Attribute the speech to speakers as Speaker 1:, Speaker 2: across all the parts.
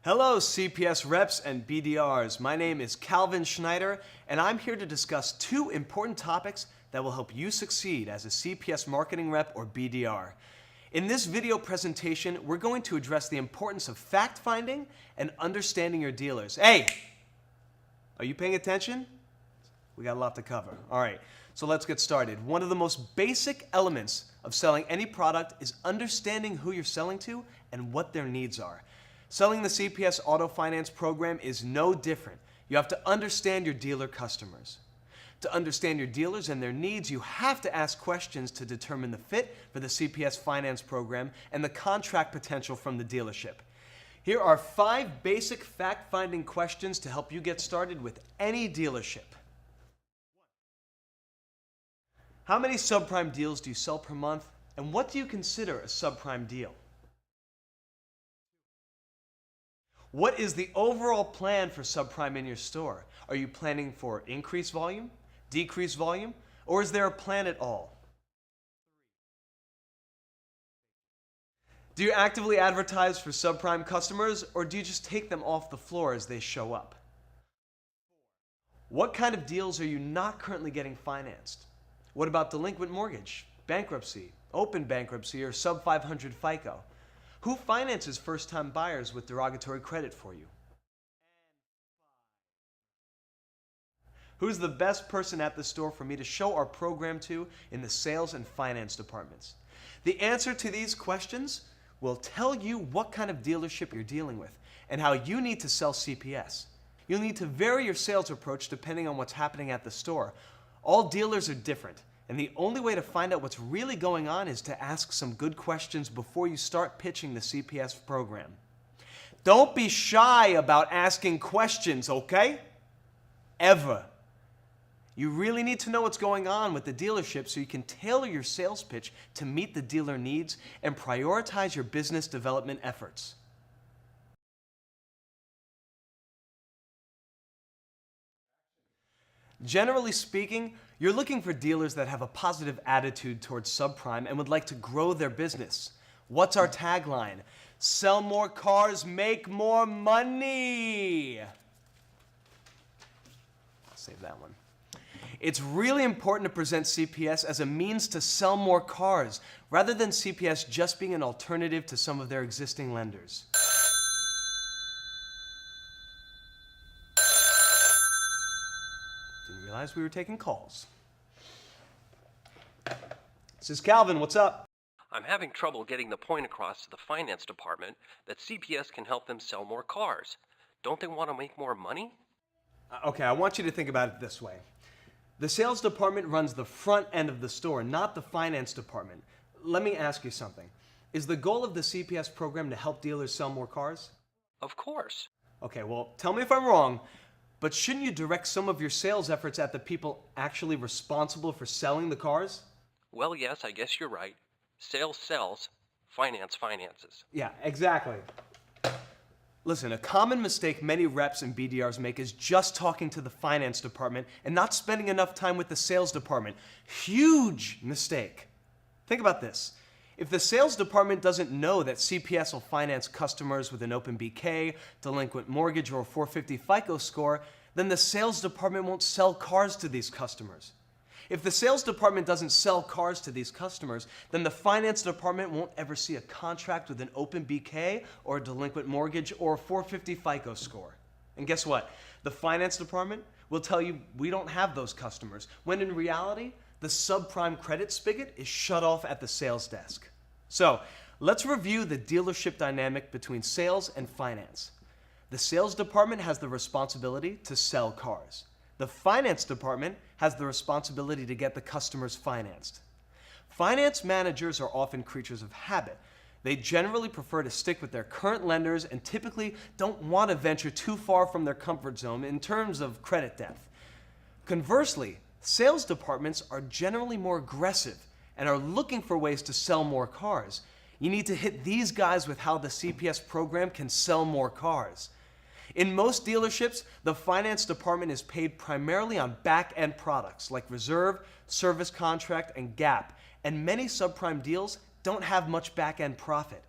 Speaker 1: Hello CPS reps and BDRs. My name is Calvin Schneider and I'm here to discuss two important topics that will help you succeed as a CPS marketing rep or BDR. In this video presentation, we're going to address the importance of fact-finding and understanding your dealers. Hey, are you paying attention? We got a lot to cover. All right, so let's get started. One of the most basic elements of selling any product is understanding who you're selling to and what their needs are. Selling the CPS Auto Finance program is no different. You have to understand your dealer customers. To understand your dealers and their needs, you have to ask questions to determine the fit for the CPS Finance program and the contract potential from the dealership. Here are 5 basic fact-finding questions to help you get started with any dealership. How many subprime deals do you sell per month, and what do you consider a subprime deal? What is the overall plan for subprime in your store? Are you planning for increased volume, decreased volume, or is there a plan at all? Do you actively advertise for subprime customers, or do you just take them off the floor as they show up? What kind of deals are you not currently getting financed? What about delinquent mortgage, bankruptcy, open bankruptcy, or sub 500 FICO? Who finances first-time buyers with derogatory credit for you? Who's the best person at the store for me to show our program to in the sales and finance departments? The answer to these questions will tell you what kind of dealership you're dealing with and how you need to sell CPS. You'll need to vary your sales approach depending on what's happening at the store. All dealers are different, and the only way to find out what's really going on is to ask some good questions before you start pitching the CPS program. Don't be shy about asking questions, okay? Ever. You really need to know what's going on with the dealership so you can tailor your sales pitch to meet the dealer needs and prioritize your business development efforts. Generally speaking, you're looking for dealers that have a positive attitude towards subprime and would like to grow their business. What's our tagline? Sell more cars, make more money. I'll save that one. It's really important to present CPS as a means to sell more cars, rather than CPS just being an alternative to some of their existing lenders. Didn't realize we were taking calls. This is Calvin, what's up?
Speaker 2: I'm having trouble getting the point across to the finance department that CPS can help them sell more cars. Don't they want to make more money?
Speaker 1: Okay, I want you to think about it this way. The sales department runs the front end of the store, not the finance department. Let me ask you something. Is the goal of the CPS program to help dealers sell more cars?
Speaker 2: Of course.
Speaker 1: Okay, well, tell me if I'm wrong, but shouldn't you direct some of your sales efforts at the people actually responsible for selling the cars?
Speaker 2: Well, yes, I guess you're right. Sales sells, finance finances.
Speaker 1: Yeah, exactly. Listen, a common mistake many reps and BDRs make is just talking to the finance department and not spending enough time with the sales department. Huge mistake. Think about this. If the sales department doesn't know that CPS will finance customers with an open BK, delinquent mortgage, or a 450 FICO score, then the sales department won't sell cars to these customers. If the sales department doesn't sell cars to these customers, then the finance department won't ever see a contract with an open BK or a delinquent mortgage or a 450 FICO score. And guess what? The finance department will tell you we don't have those customers, when in reality, the subprime credit spigot is shut off at the sales desk. So, let's review the dealership dynamic between sales and finance. The sales department has the responsibility to sell cars. The finance department has the responsibility to get the customers financed. Finance managers are often creatures of habit. They generally prefer to stick with their current lenders and typically don't want to venture too far from their comfort zone in terms of credit depth. Conversely, sales departments are generally more aggressive and are looking for ways to sell more cars. You need to hit these guys with how the CPS program can sell more cars. In most dealerships, the finance department is paid primarily on back-end products like reserve, service contract, and gap, and many subprime deals don't have much back-end profit.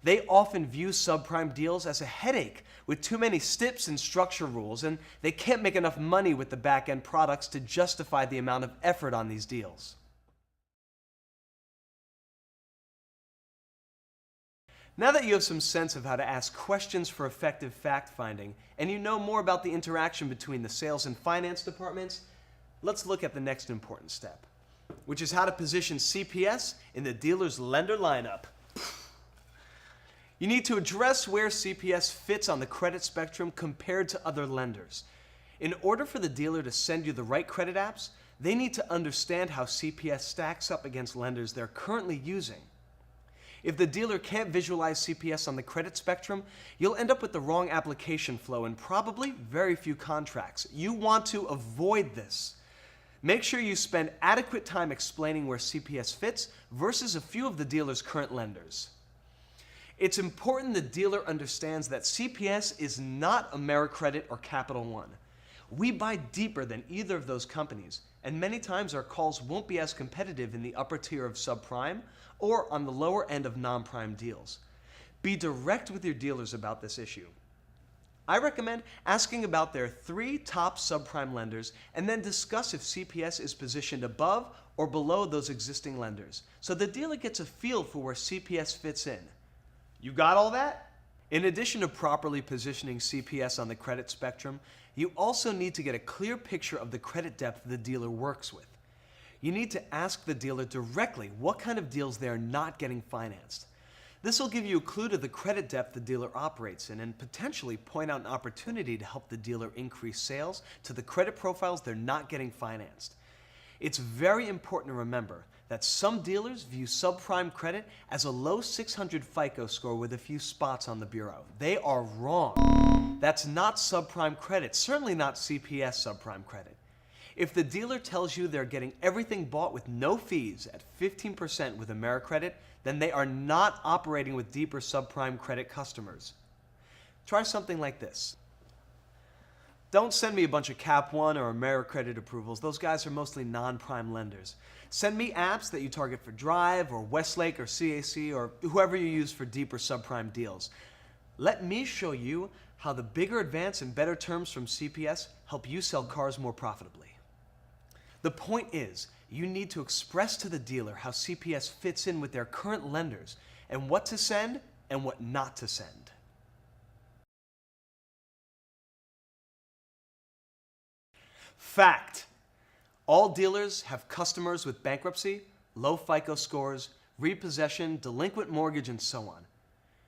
Speaker 1: They often view subprime deals as a headache with too many steps and structure rules, and they can't make enough money with the back-end products to justify the amount of effort on these deals. Now that you have some sense of how to ask questions for effective fact-finding, and you know more about the interaction between the sales and finance departments, let's look at the next important step, which is how to position CPS in the dealer's lender lineup. You need to address where CPS fits on the credit spectrum compared to other lenders. In order for the dealer to send you the right credit apps, they need to understand how CPS stacks up against lenders they're currently using. If the dealer can't visualize CPS on the credit spectrum, you'll end up with the wrong application flow and probably very few contracts. You want to avoid this. Make sure you spend adequate time explaining where CPS fits versus a few of the dealer's current lenders. It's important the dealer understands that CPS is not AmeriCredit or Capital One. We buy deeper than either of those companies, and many times our calls won't be as competitive in the upper tier of subprime or on the lower end of non-prime deals. Be direct with your dealers about this issue. I recommend asking about their 3 top subprime lenders and then discuss if CPS is positioned above or below those existing lenders, so the dealer gets a feel for where CPS fits in. You got all that? In addition to properly positioning CPS on the credit spectrum, you also need to get a clear picture of the credit depth the dealer works with. You need to ask the dealer directly what kind of deals they are not getting financed. This will give you a clue to the credit depth the dealer operates in and potentially point out an opportunity to help the dealer increase sales to the credit profiles they're not getting financed. It's very important to remember that some dealers view subprime credit as a low 600 FICO score with a few spots on the bureau. They are wrong. That's not subprime credit, certainly not CPS subprime credit. If the dealer tells you they're getting everything bought with no fees at 15% with AmeriCredit, then they are not operating with deeper subprime credit customers. Try something like this. Don't send me a bunch of Cap One or AmeriCredit approvals. Those guys are mostly non-prime lenders. Send me apps that you target for Drive or Westlake or CAC or whoever you use for deeper subprime deals. Let me show you how the bigger advance and better terms from CPS help you sell cars more profitably. The point is, you need to express to the dealer how CPS fits in with their current lenders and what to send and what not to send. Fact. All dealers have customers with bankruptcy, low FICO scores, repossession, delinquent mortgage, and so on.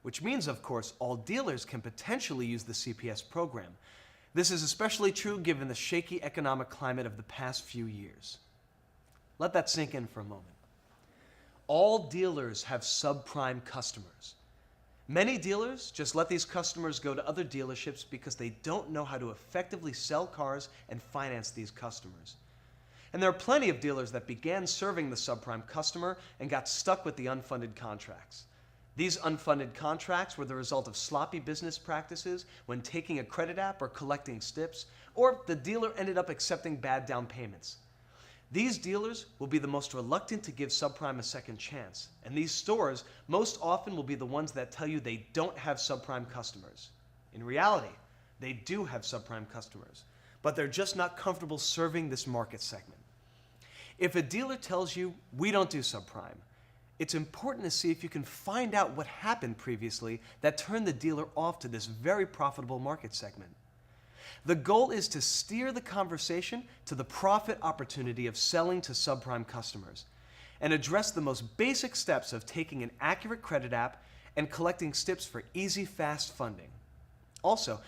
Speaker 1: Which means, of course, all dealers can potentially use the CPS program. This is especially true given the shaky economic climate of the past few years. Let that sink in for a moment. All dealers have subprime customers. Many dealers just let these customers go to other dealerships because they don't know how to effectively sell cars and finance these customers. And there are plenty of dealers that began serving the subprime customer and got stuck with the unfunded contracts. These unfunded contracts were the result of sloppy business practices when taking a credit app or collecting stips, or the dealer ended up accepting bad down payments. These dealers will be the most reluctant to give subprime a second chance, and these stores most often will be the ones that tell you they don't have subprime customers. In reality, they do have subprime customers, but they're just not comfortable serving this market segment. If a dealer tells you, we don't do subprime, it's important to see if you can find out what happened previously that turned the dealer off to this very profitable market segment. The goal is to steer the conversation to the profit opportunity of selling to subprime customers and address the most basic steps of taking an accurate credit app and collecting stips for easy, fast funding. Also,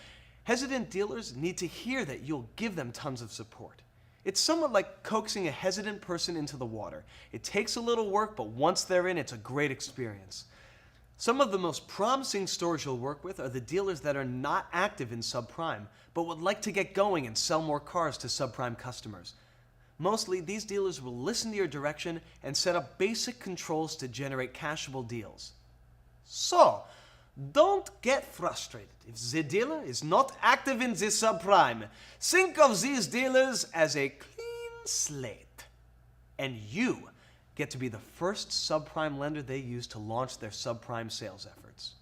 Speaker 1: hesitant dealers need to hear that you'll give them tons of support. It's somewhat like coaxing a hesitant person into the water. It takes a little work, but once they're in, it's a great experience. Some of the most promising stores you'll work with are the dealers that are not active in subprime, but would like to get going and sell more cars to subprime customers. Mostly, these dealers will listen to your direction and set up basic controls to generate cashable deals. So, don't get frustrated if the dealer is not active in the subprime. Think of these dealers as a clean slate. And you get to be the first subprime lender they use to launch their subprime sales efforts.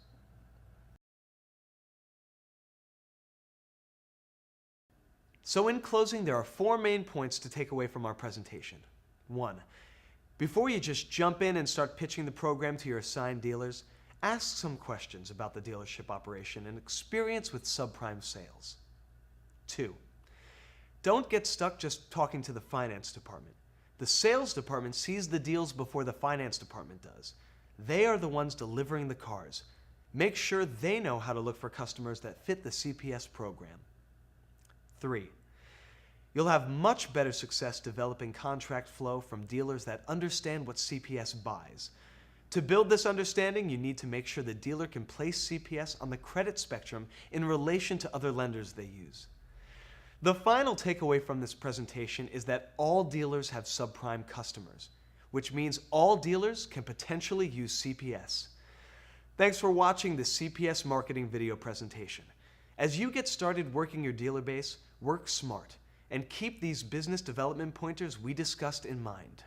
Speaker 1: So in closing, there are 4 main points to take away from our presentation. 1. Before you just jump in and start pitching the program to your assigned dealers, ask some questions about the dealership operation and experience with subprime sales. 2. Don't get stuck just talking to the finance department. The sales department sees the deals before the finance department does. They are the ones delivering the cars. Make sure they know how to look for customers that fit the CPS program. 3. You'll have much better success developing contract flow from dealers that understand what CPS buys. To build this understanding, you need to make sure the dealer can place CPS on the credit spectrum in relation to other lenders they use. The final takeaway from this presentation is that all dealers have subprime customers, which means all dealers can potentially use CPS. Thanks for watching the CPS marketing video presentation. As you get started working your dealer base, work smart and keep these business development pointers we discussed in mind.